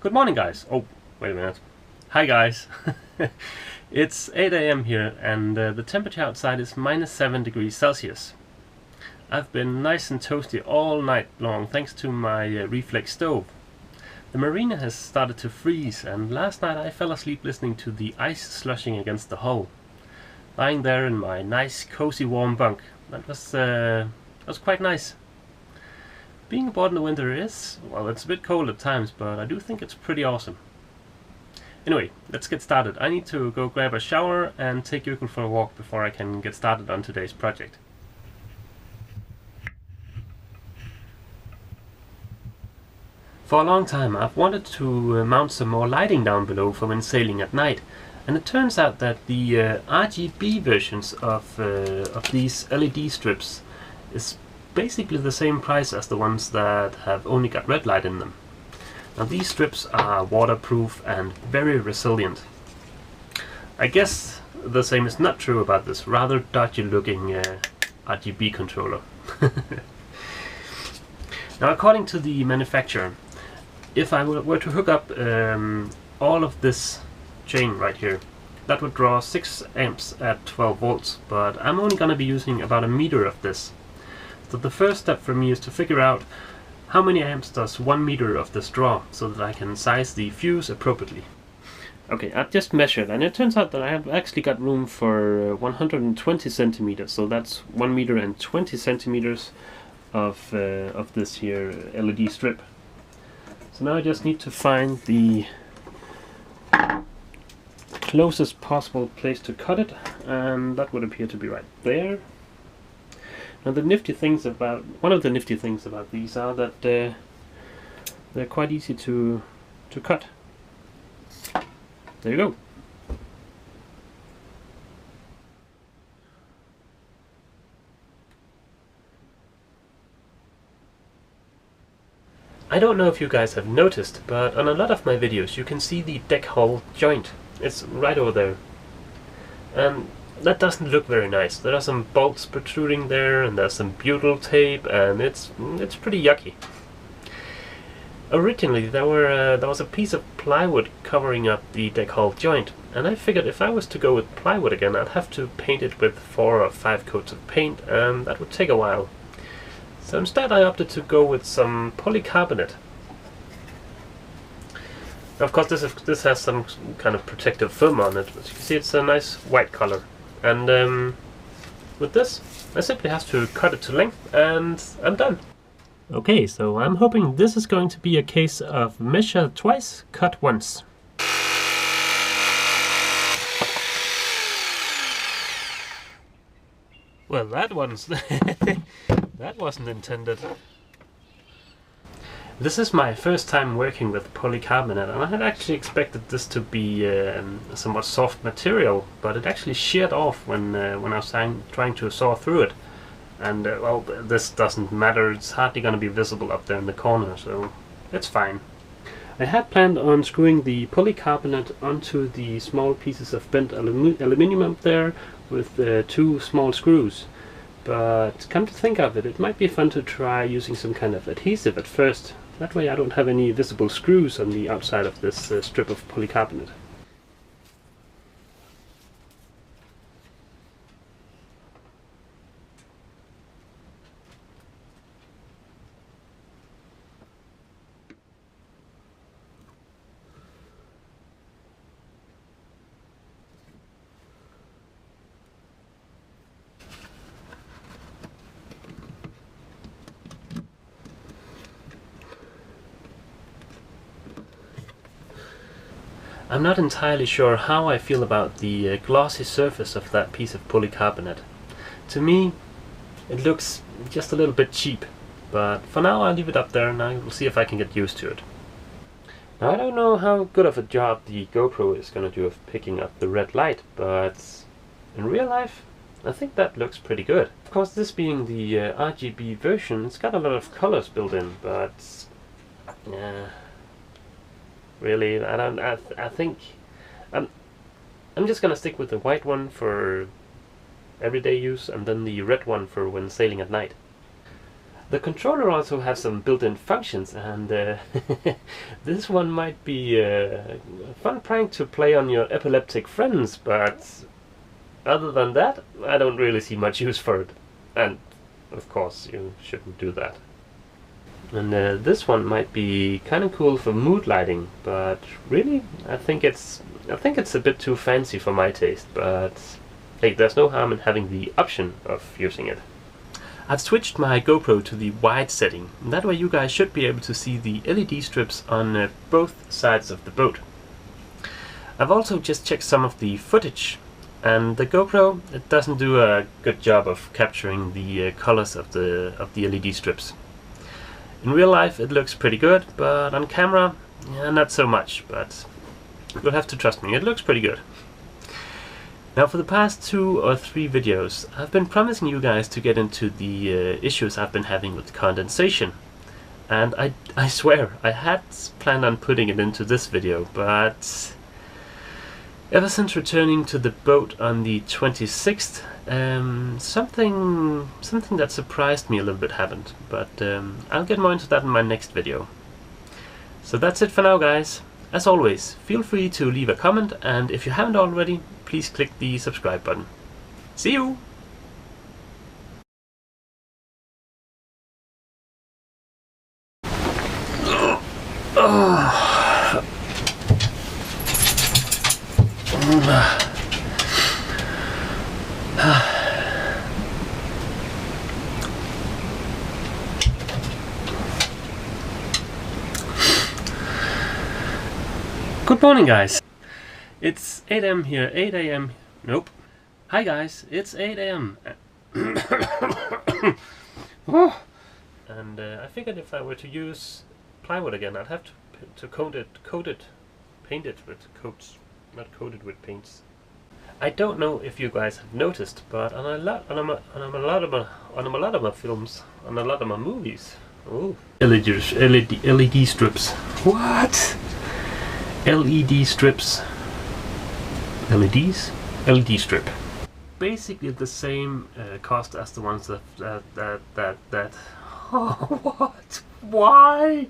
Good morning, guys. Oh, wait a minute. Hi, guys. It's 8 a.m. here, and the temperature outside is -7 degrees Celsius. I've been nice and toasty all night long thanks to my reflex stove. The marina has started to freeze, and last night I fell asleep listening to the ice slushing against the hull. Lying there in my nice, cozy, warm bunk. That was quite nice. Being aboard in the winter is, well, it's a bit cold at times, but I do think it's pretty awesome. Anyway, let's get started. I need to go grab a shower and take Jürgen for a walk before I can get started on today's project. For a long time I've wanted to mount some more lighting down below for when sailing at night, and it turns out that the RGB versions of these LED strips is basically the same price as the ones that have only got red light in them. Now these strips are waterproof and very resilient. I guess the same is not true about this rather dodgy looking RGB controller. Now, according to the manufacturer, if I were to hook up all of this chain right here, that would draw 6 amps at 12 volts, but I'm only going to be using about a meter of this. So the first step for me is to figure out how many amps does 1 meter of this draw, so that I can size the fuse appropriately. Okay, I've just measured, and it turns out that I have actually got room for 120 centimeters, so that's 1 meter and 20 centimeters of this here LED strip. So now I just need to find the closest possible place to cut it, and that would appear to be right there. Now one of the nifty things about these are that they're quite easy to cut. There you go. I don't know if you guys have noticed, but on a lot of my videos you can see the deck hull joint. It's right over there. And that doesn't look very nice. There are some bolts protruding there, and there's some butyl tape, and it's pretty yucky. Originally there was a piece of plywood covering up the deck hull joint, and I figured if I was to go with plywood again, I'd have to paint it with 4 or 5 coats of paint, and that would take a while. So instead I opted to go with some polycarbonate. Of course this has some kind of protective film on it, but you can see it's a nice white color. And with this I simply have to cut it to length and I'm done. Okay, so I'm hoping this is going to be a case of measure twice, cut once. Well, that wasn't intended. This is my first time working with polycarbonate, and I had actually expected this to be a somewhat soft material, but it actually sheared off when I was trying to saw through it. And well, this doesn't matter, it's hardly going to be visible up there in the corner, so it's fine. I had planned on screwing the polycarbonate onto the small pieces of bent aluminium up there with 2 small screws. But come to think of it, it might be fun to try using some kind of adhesive at first. That way I don't have any visible screws on the outside of this strip of polycarbonate. I'm not entirely sure how I feel about the glossy surface of that piece of polycarbonate. To me, it looks just a little bit cheap, but for now I'll leave it up there and I will see if I can get used to it. Now I don't know how good of a job the GoPro is going to do of picking up the red light, but in real life I think that looks pretty good. Of course, this being the RGB version, it's got a lot of colors built in, but really, I think I'm just gonna stick with the white one for everyday use and then the red one for when sailing at night. The controller also has some built-in functions, and this one might be a fun prank to play on your epileptic friends, but other than that, I don't really see much use for it. And of course, you shouldn't do that. And this one might be kind of cool for mood lighting, but really, I think it's a bit too fancy for my taste. But hey, there's no harm in having the option of using it. I've switched my GoPro to the wide setting. That way you guys should be able to see the LED strips on both sides of the boat. I've also just checked some of the footage, and the GoPro, it doesn't do a good job of capturing the colors of the LED strips. In real life it looks pretty good, but on camera, yeah, not so much, but you'll have to trust me, it looks pretty good. Now, for the past 2 or 3 videos, I've been promising you guys to get into the issues I've been having with condensation. And I swear, I had planned on putting it into this video, but ever since returning to the boat on the 26th, something that surprised me a little bit happened. But I'll get more into that in my next video. So that's it for now, guys. As always, feel free to leave a comment, and if you haven't already, please click the subscribe button. See you! Good morning, guys. It's 8 AM here, 8 AM. Nope. Hi guys, it's 8 AM. And I figured if I were to use plywood again, I'd have to paint it with coats, not coat it with paints. I don't know if you guys have noticed, but on a lot of my films, on a lot of my movies, oh, LED strips. What? LED strips. LEDs? LED strip. Basically the same cost as the ones that oh, what? Why?